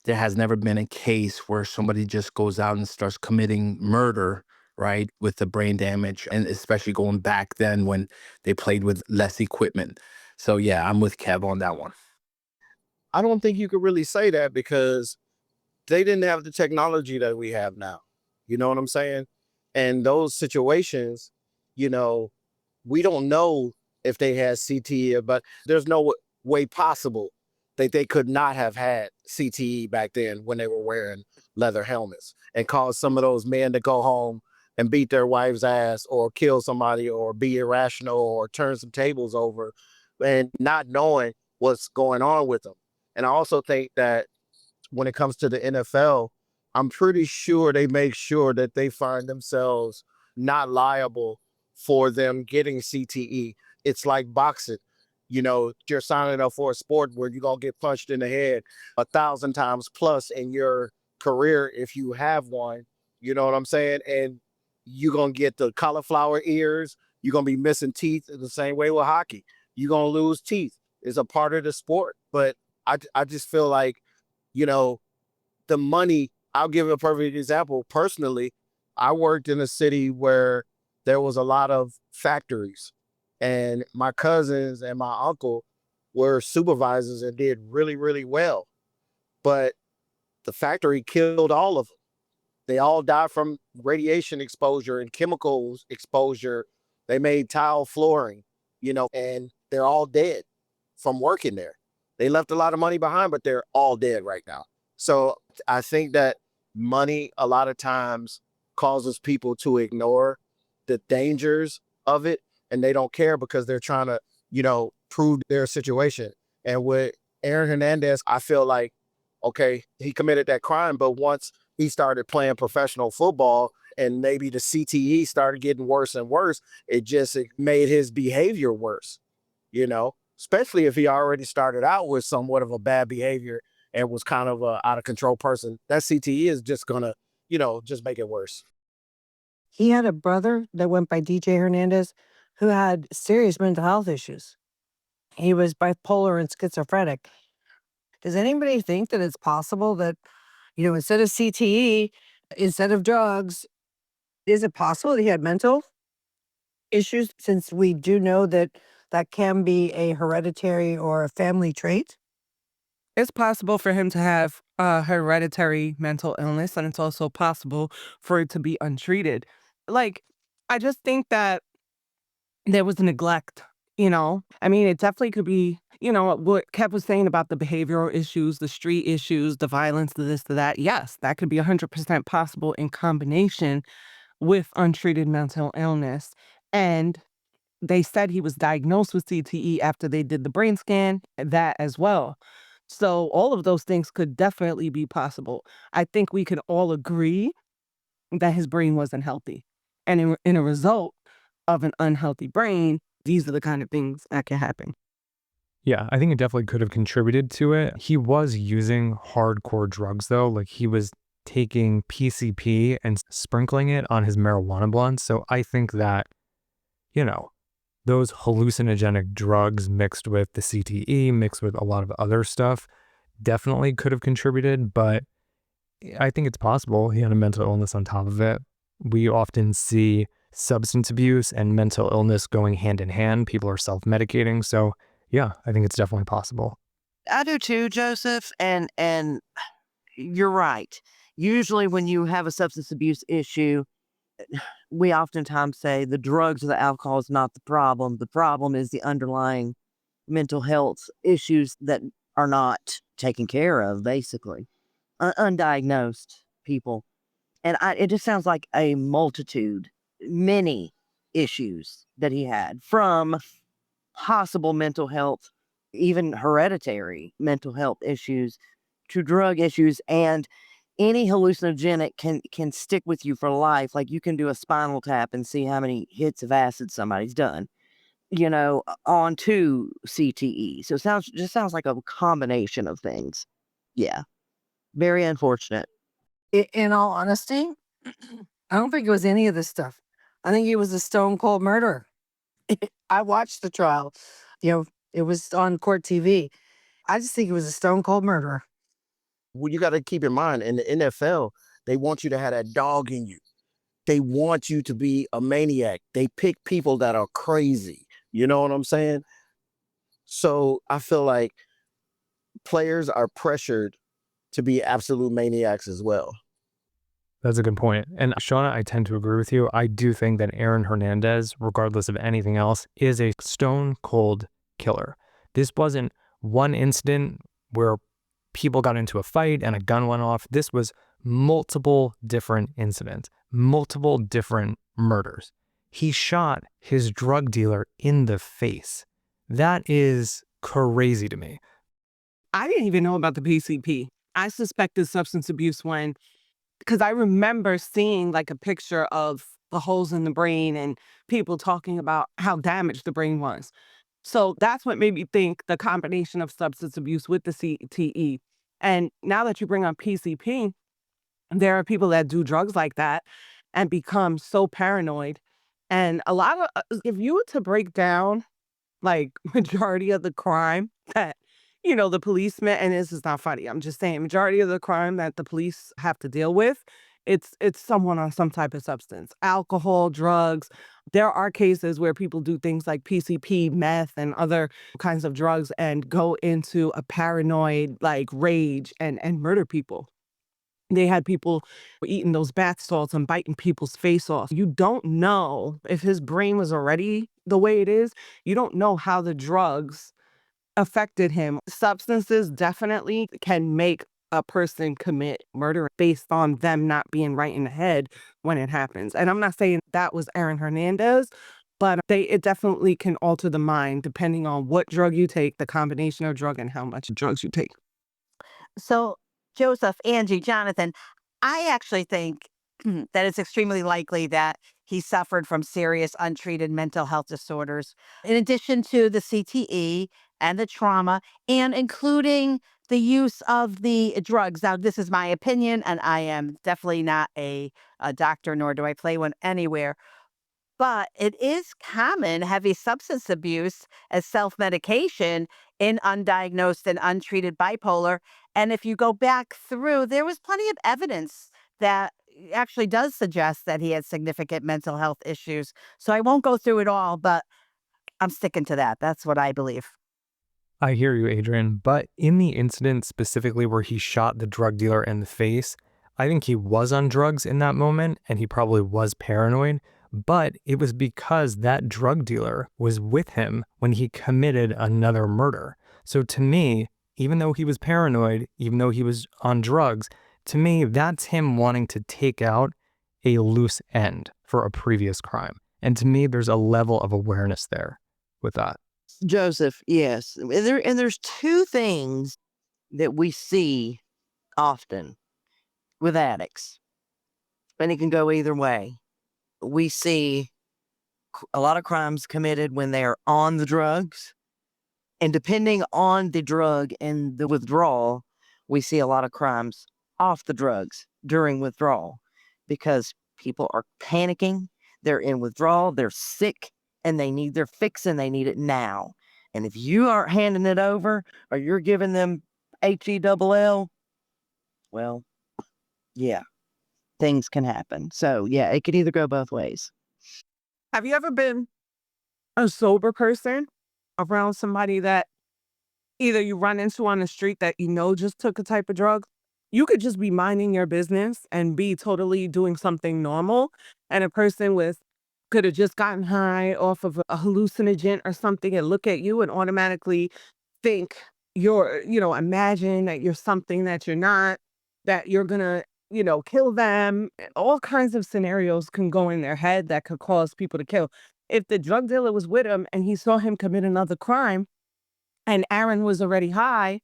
There has never been a case where somebody just goes out and starts committing murder, right, with the brain damage, and especially going back then when they played with less equipment. So, yeah, I'm with Kev on that one. I don't think you could really say that because they didn't have the technology that we have now. You know what I'm saying? And those situations, we don't know if they had CTE, but there's no way possible that they could not have had CTE back then when they were wearing leather helmets and cause some of those men to go home and beat their wife's ass or kill somebody or be irrational or turn some tables over and not knowing what's going on with them. And I also think that when it comes to the NFL, I'm pretty sure they make sure that they find themselves not liable for them getting CTE. It's like boxing. You're signing up for a sport where you're going to get punched in the head 1,000 times plus in your career if you have one. You know what I'm saying? And you're going to get the cauliflower ears. You're going to be missing teeth the same way with hockey. You're going to lose teeth. It's a part of the sport. But I just feel like, you know, the money, I'll give a perfect example. Personally, I worked in a city where there was a lot of factories, and my cousins and my uncle were supervisors and did really, really well. But the factory killed all of them. They all died from radiation exposure and chemicals exposure. They made tile flooring, and they're all dead from working there. They left a lot of money behind, but they're all dead right now. So I think that money a lot of times causes people to ignore the dangers of it, and they don't care because they're trying to, prove their situation. And with Aaron Hernandez, I feel like, okay, he committed that crime, but once he started playing professional football and maybe the CTE started getting worse and worse, it made his behavior worse, especially if he already started out with somewhat of a bad behavior and was kind of a out of control person. That CTE is just gonna, just make it worse. He had a brother that went by DJ Hernandez who had serious mental health issues. He was bipolar and schizophrenic. Does anybody think that it's possible that, instead of CTE, instead of drugs, is it possible that he had mental issues, since we do know that that can be a hereditary or a family trait? It's possible for him to have a hereditary mental illness, and it's also possible for it to be untreated. Like, I just think that there was neglect, I mean, it definitely could be, what Kev was saying about the behavioral issues, the street issues, the violence, the this, the that. Yes, that could be 100% possible in combination with untreated mental illness. And they said he was diagnosed with CTE after they did the brain scan, that as well. So all of those things could definitely be possible. I think we can all agree that his brain wasn't healthy. And in a result of an unhealthy brain, these are the kind of things that can happen. Yeah, I think it definitely could have contributed to it. He was using hardcore drugs though. Like he was taking PCP and sprinkling it on his marijuana blunts. So I think that, those hallucinogenic drugs mixed with the CTE, mixed with a lot of other stuff, definitely could have contributed. But I think it's possible he had a mental illness on top of it. We often see substance abuse and mental illness going hand in hand. People are self-medicating. So yeah, I think it's definitely possible. I do too, Joseph, and you're right. Usually when you have a substance abuse issue, we oftentimes say the drugs or the alcohol is not the problem. The problem is the underlying mental health issues that are not taken care of, basically. Undiagnosed people. And it just sounds like a multitude, many issues that he had, from possible mental health, even hereditary mental health issues, to drug issues. And any hallucinogenic can stick with you for life. Like you can do a spinal tap and see how many hits of acid somebody's done, on to CTE. So it just sounds like a combination of things. Yeah. Very unfortunate. In all honesty, I don't think it was any of this stuff. I think he was a stone cold murderer. I watched the trial. It was on court TV. I just think he was a stone cold murderer. Well, you got to keep in mind, in the NFL, they want you to have that dog in you. They want you to be a maniac. They pick people that are crazy. You know what I'm saying? So I feel like players are pressured to be absolute maniacs as well. That's a good point. And Shauna, I tend to agree with you. I do think that Aaron Hernandez, regardless of anything else, is a stone cold killer. This wasn't one incident where people got into a fight and a gun went off. This was multiple different incidents, multiple different murders. He shot his drug dealer in the face. That is crazy to me. I didn't even know about the PCP. I suspected substance abuse when Because I remember seeing like a picture of the holes in the brain and people talking about how damaged the brain was. So that's what made me think the combination of substance abuse with the CTE. And now that you bring up PCP, there are people that do drugs like that and become so paranoid. And a lot of, if you were to break down like majority of the crime that, the policemen, and this is not funny, I'm just saying majority of the crime that the police have to deal with, it's someone on some type of substance, alcohol, drugs. There are cases where people do things like PCP, meth, and other kinds of drugs and go into a paranoid like rage and murder people. They had people eating those bath salts and biting people's face off. You don't know if his brain was already the way it is. You don't know how the drugs affected him. Substances definitely can make a person commit murder based on them not being right in the head when it happens. And I'm not saying that was Aaron Hernandez, but it definitely can alter the mind depending on what drug you take, the combination of drug and how much drugs you take. So, Joseph, Angie, Jonathan, I actually think that it's extremely likely that he suffered from serious untreated mental health disorders, in addition to the CTE and the trauma, and including the use of the drugs. Now, this is my opinion, and I am definitely not a doctor, nor do I play one anywhere. But it is common heavy substance abuse as self medication in undiagnosed and untreated bipolar. And if you go back through, there was plenty of evidence that actually does suggest that he had significant mental health issues. So I won't go through it all, but I'm sticking to that. That's what I believe. I hear you, Adrienne, but in the incident specifically where he shot the drug dealer in the face, I think he was on drugs in that moment and he probably was paranoid, but it was because that drug dealer was with him when he committed another murder. So to me, even though he was paranoid, even though he was on drugs, to me, that's him wanting to take out a loose end for a previous crime. And to me, there's a level of awareness there with that. Joseph, yes. And there's two things that we see often with addicts, and it can go either way. We see a lot of crimes committed when they're on the drugs, and depending on the drug and the withdrawal, we see a lot of crimes off the drugs during withdrawal because people are panicking, they're in withdrawal, they're sick, and they need their fix and they need it now. And if you aren't handing it over or you're giving them HELL, well, yeah, things can happen. So, yeah, it could either go both ways. Have you ever been a sober person around somebody that either you run into on the street that just took a type of drug? You could just be minding your business and be totally doing something normal, and a person with could have just gotten high off of a hallucinogen or something and look at you and automatically think imagine that you're something that you're not, that you're gonna, kill them. All kinds of scenarios can go in their head that could cause people to kill. If the drug dealer was with him and he saw him commit another crime and Aaron was already high,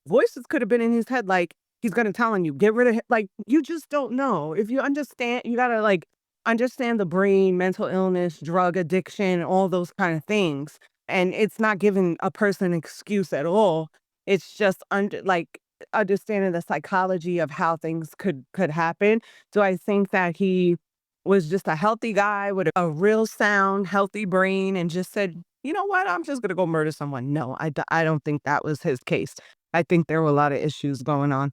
voices could have been in his head like, he's gonna tell on you, get rid of him. Like, you just don't know. If you understand, you gotta like understand the brain, mental illness, drug addiction, all those kind of things. And it's not giving a person an excuse at all. It's just understanding the psychology of how things could happen. Do I think that he was just a healthy guy with a real sound, healthy brain and just said, you know what, I'm just going to go murder someone? No, I don't think that was his case. I think there were a lot of issues going on.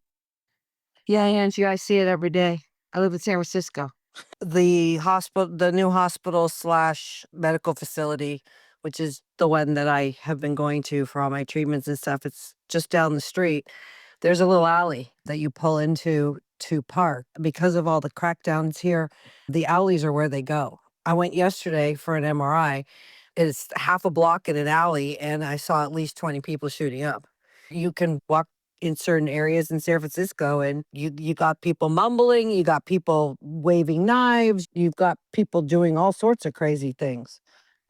Yeah, Angie, I see it every day. I live in San Francisco. The new hospital slash medical facility, which is the one that I have been going to for all my treatments and stuff, it's just down the street. There's a little alley that you pull into to park. Because of all the crackdowns here, the alleys are where they go. I went yesterday for an MRI. It's half a block in an alley, and I saw at least 20 people shooting up. You can walk in certain areas in San Francisco, and you got people mumbling, you got people waving knives, you've got people doing all sorts of crazy things.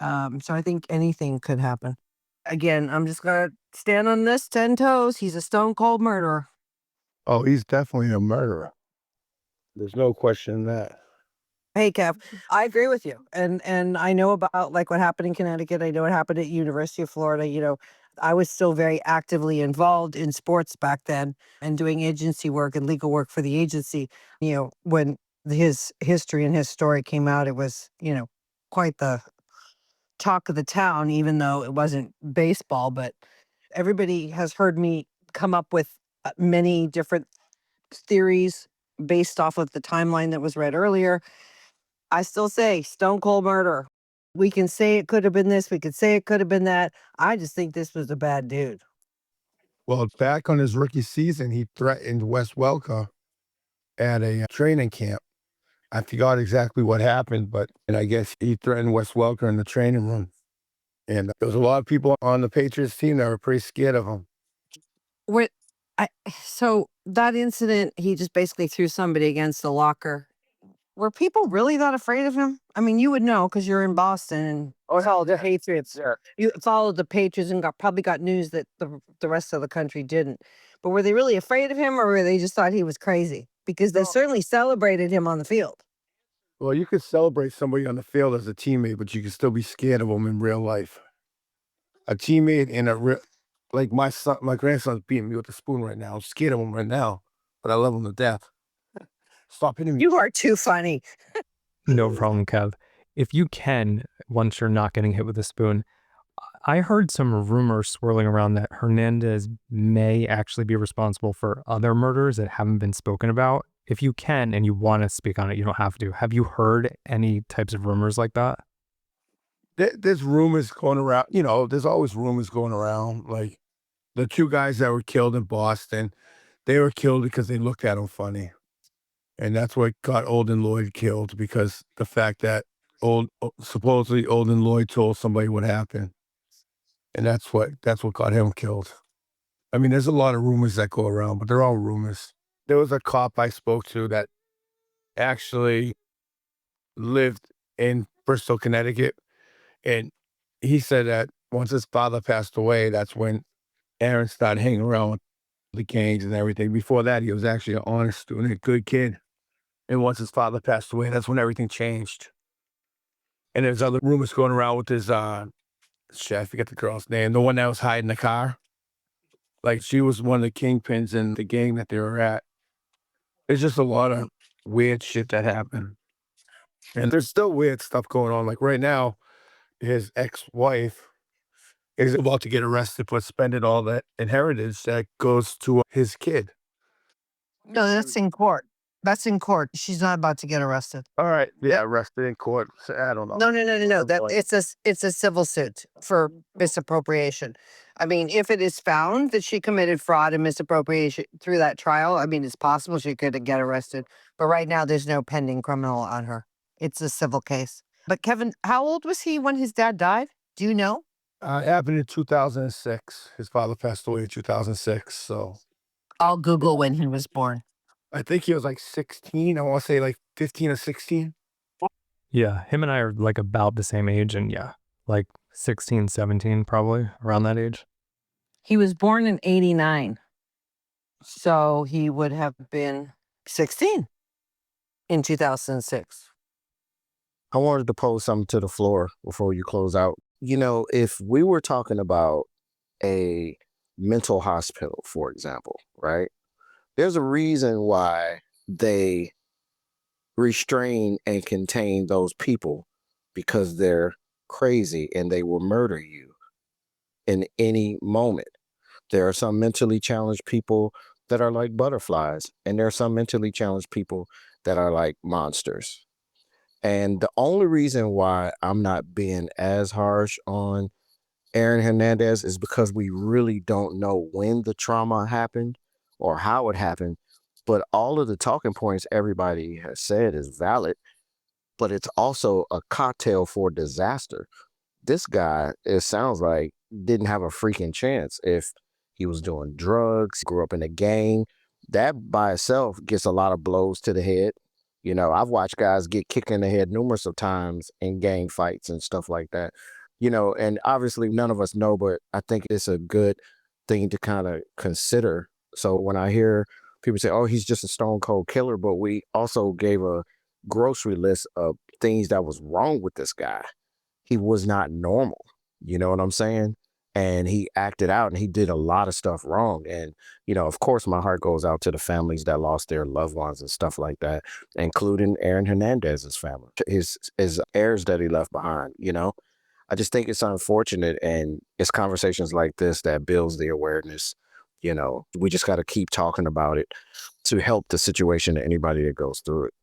So I think anything could happen. Again, I'm just gonna stand on this 10 toes. He's a stone cold murderer. Oh, he's definitely a murderer. There's no question in that. Hey, Kev, I agree with you. And I know about like what happened in Connecticut. I know what happened at University of Florida. I was still very actively involved in sports back then and doing agency work and legal work for the agency. When his history and his story came out, it was, quite the talk of the town, even though it wasn't baseball. But everybody has heard me come up with many different theories based off of the timeline that was read earlier. I still say stone cold murder. We can say it could have been this, we could say it could have been that. I just think this was a bad dude. Well, back on his rookie season, he threatened Wes Welker at a training camp. I forgot exactly what happened, but I guess he threatened Wes Welker in the training room. And there was a lot of people on the Patriots team that were pretty scared of him. What so that incident, he just basically threw somebody against the locker. Were people really that afraid of him? I mean, you would know because you're in Boston and followed the Patriots. You followed the Patriots and probably got news that the rest of the country didn't. But were they really afraid of him, or were they just thought he was crazy? Because they certainly celebrated him on the field. Well, you could celebrate somebody on the field as a teammate, but you can still be scared of them in real life. A teammate in like my grandson's beating me with a spoon right now. I'm scared of him right now, but I love him to death. Stop hitting me. You are too funny. No problem, Kev. If you can, once you're not getting hit with a spoon, I heard some rumors swirling around that Hernandez may actually be responsible for other murders that haven't been spoken about. If you can and you want to speak on it, you don't have to. Have you heard any types of rumors like that? There's rumors going around. There's always rumors going around. Like the two guys that were killed in Boston, they were killed because they looked at him funny. And that's what got Odin Lloyd killed, because the fact that supposedly Odin Lloyd told somebody what happened. And that's what got him killed. I mean, there's a lot of rumors that go around, but they're all rumors. There was a cop I spoke to that actually lived in Bristol, Connecticut. And he said that once his father passed away, that's when Aaron started hanging around with the gangs and everything. Before that, he was actually an honest student, a good kid. And once his father passed away, that's when everything changed. And there's other rumors going around with his, shit, I forget the girl's name, the one that was hiding the car. Like, she was one of the kingpins in the gang that they were at. There's just a lot of weird shit that happened. And there's still weird stuff going on. Like right now, his ex-wife is about to get arrested for spending all that inheritance that goes to his kid. No, that's in court. That's in court. She's not about to get arrested. All right, yeah, arrested in court. I don't know. No. It's a civil suit for misappropriation. I mean, if it is found that she committed fraud and misappropriation through that trial, I mean, it's possible she could get arrested. But right now, there's no pending criminal on her. It's a civil case. But Kevin, how old was he when his dad died? Do you know? It happened in 2006. His father passed away in 2006. So I'll Google when he was born. I think he was like 16. I want to say like 15 or 16. Yeah, him and I are like about the same age, and yeah, like 16, 17, probably around that age. He was born in 89. So he would have been 16 in 2006. I wanted to pose something to the floor before you close out. If we were talking about a mental hospital, for example, right? There's a reason why they restrain and contain those people, because they're crazy and they will murder you in any moment. There are some mentally challenged people that are like butterflies, and there are some mentally challenged people that are like monsters. And the only reason why I'm not being as harsh on Aaron Hernandez is because we really don't know when the trauma happened or how it happened. But all of the talking points everybody has said is valid, but it's also a cocktail for disaster. This guy, it sounds like, didn't have a freaking chance if he was doing drugs, grew up in a gang. That by itself gets a lot of blows to the head. I've watched guys get kicked in the head numerous of times in gang fights and stuff like that. And obviously none of us know, but I think it's a good thing to kind of consider. So when I hear people say, oh, he's just a stone cold killer. But we also gave a grocery list of things that was wrong with this guy. He was not normal. You know what I'm saying? And he acted out and he did a lot of stuff wrong. And, of course, my heart goes out to the families that lost their loved ones and stuff like that, including Aaron Hernandez's family, his heirs that he left behind. I just think it's unfortunate. And it's conversations like this that builds the awareness. We just got to keep talking about it to help the situation to anybody that goes through it.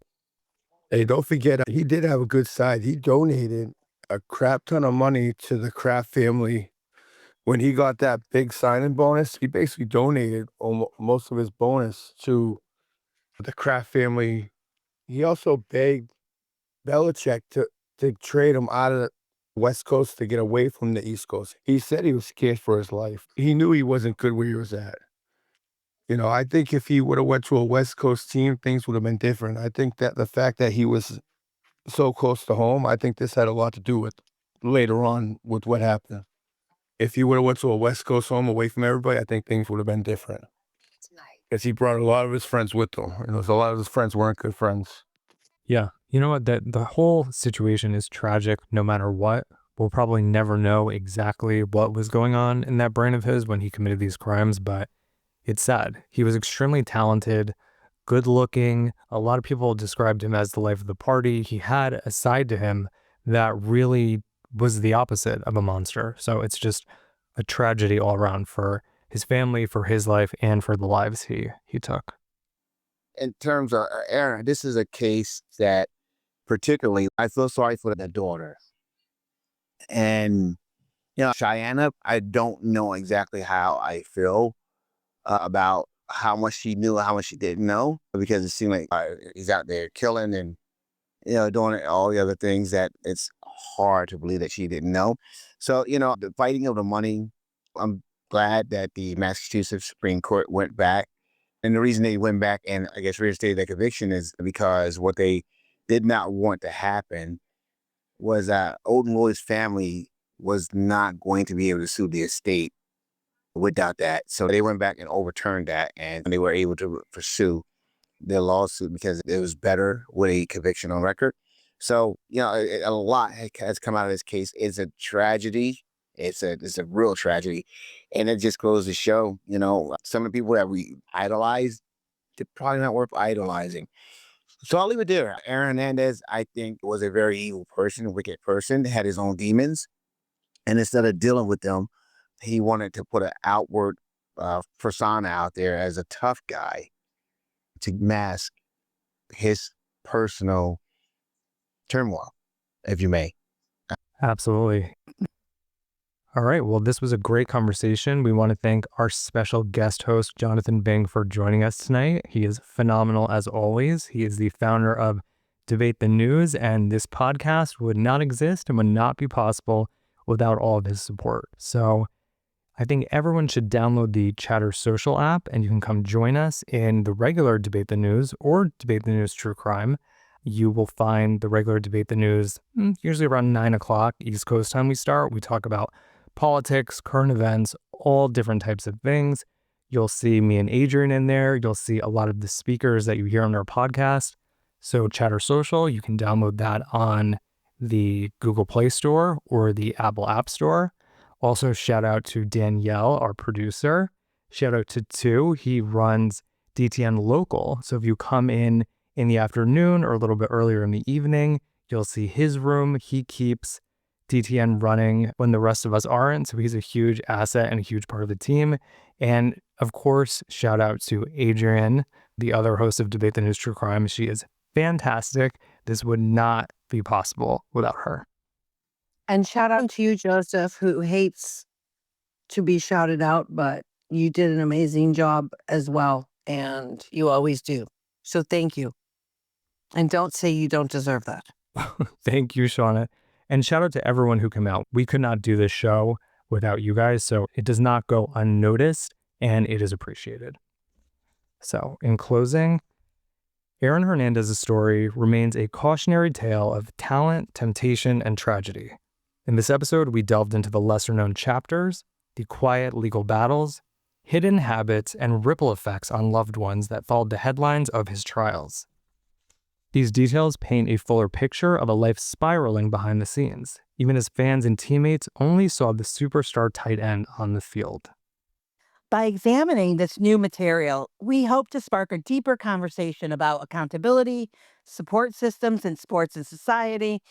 Hey, don't forget, he did have a good side. He donated a crap ton of money to the Kraft family. When he got that big signing bonus, he basically donated most of his bonus to the Kraft family. He also begged Belichick to trade him out of the West Coast to get away from the East Coast. He said he was scared for his life. He knew he wasn't good where he was at. I think if he would have went to a West Coast team, things would have been different. I think that the fact that he was so close to home, I think this had a lot to do with later on with what happened. If he would have went to a West Coast home away from everybody, I think things would have been different. Because he brought a lot of his friends with him. A lot of his friends weren't good friends. Yeah. You know what? The whole situation is tragic no matter what. We'll probably never know exactly what was going on in that brain of his when he committed these crimes, but it's sad. He was extremely talented, good looking. A lot of people described him as the life of the party. He had a side to him that really was the opposite of a monster. So it's just a tragedy all around for his family, for his life, and for the lives he took. In terms of Aaron, this is a case that particularly I feel sorry for the daughter. And, Cheyenne, I don't know exactly how I feel about how much she knew and how much she didn't know, because it seemed like he's out there killing and, doing all the other things that it's hard to believe that she didn't know. So, the fighting of the money, I'm glad that the Massachusetts Supreme Court went back. And the reason they went back and I guess reinstated that conviction is because what they did not want to happen was that Odin Lloyd's family was not going to be able to sue the estate without that. So they went back and overturned that, and they were able to pursue their lawsuit because it was better with a conviction on record. So, a lot has come out of this case. It's a tragedy. It's a real tragedy. And it just goes to show, some of the people that we idolize, they're probably not worth idolizing. So I'll leave it there. Aaron Hernandez, I think, was a very evil person, wicked person, had his own demons. And instead of dealing with them, he wanted to put an outward persona out there as a tough guy to mask his personal turmoil, if you may. Absolutely. All right. Well, this was a great conversation. We want to thank our special guest host, Jonathan Bing, for joining us tonight. He is phenomenal as always. He is the founder of Debate the News, and this podcast would not exist and would not be possible without all of his support. So I think everyone should download the Chatter Social app, and you can come join us in the regular Debate the News or Debate the News True Crime. You will find the regular Debate the News usually around 9 o'clock East Coast time we start. We talk about politics, current events, all different types of things. You'll see me and Adrienne in there. You'll see a lot of the speakers that you hear on our podcast. So Chatter Social, you can download that on the Google Play Store or the Apple App Store. Also, shout out to Danielle, our producer. Shout out to Tu. He runs DTN Local. So if you come in the afternoon or a little bit earlier in the evening, you'll see his room. He keeps DTN running when the rest of us aren't. So he's a huge asset and a huge part of the team. And of course, shout out to Adrienne, the other host of Debate the News True Crime. She is fantastic. This would not be possible without her. And shout out to you, Joseph, who hates to be shouted out, but you did an amazing job as well. And you always do. So thank you. And don't say you don't deserve that. Thank you, Shauna. And shout out to everyone who came out. We could not do this show without you guys, so it does not go unnoticed, and it is appreciated. So, in closing, Aaron Hernandez's story remains a cautionary tale of talent, temptation, and tragedy. In this episode, we delved into the lesser-known chapters, the quiet legal battles, hidden habits, and ripple effects on loved ones that followed the headlines of his trials. These details paint a fuller picture of a life spiraling behind the scenes, even as fans and teammates only saw the superstar tight end on the field. By examining this new material, we hope to spark a deeper conversation about accountability, support systems in sports and society,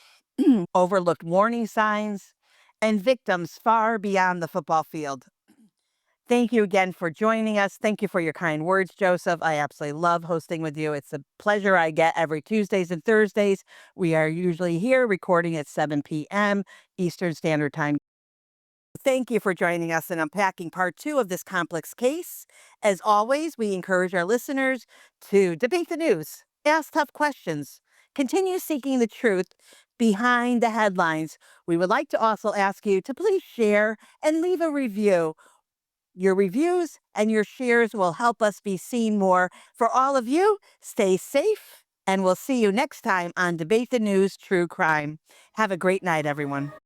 overlooked warning signs, and victims far beyond the football field. Thank you again for joining us. Thank you for your kind words, Joseph. I absolutely love hosting with you. It's a pleasure I get every Tuesdays and Thursdays. We are usually here recording at 7 p.m. Eastern Standard Time. Thank you for joining us in unpacking part 2 of this complex case. As always, we encourage our listeners to debate the news, ask tough questions, continue seeking the truth behind the headlines. We would like to also ask you to please share and leave a review. Your reviews and your shares will help us be seen more. For all of you, stay safe, and we'll see you next time on Debate the News True Crime. Have a great night, everyone.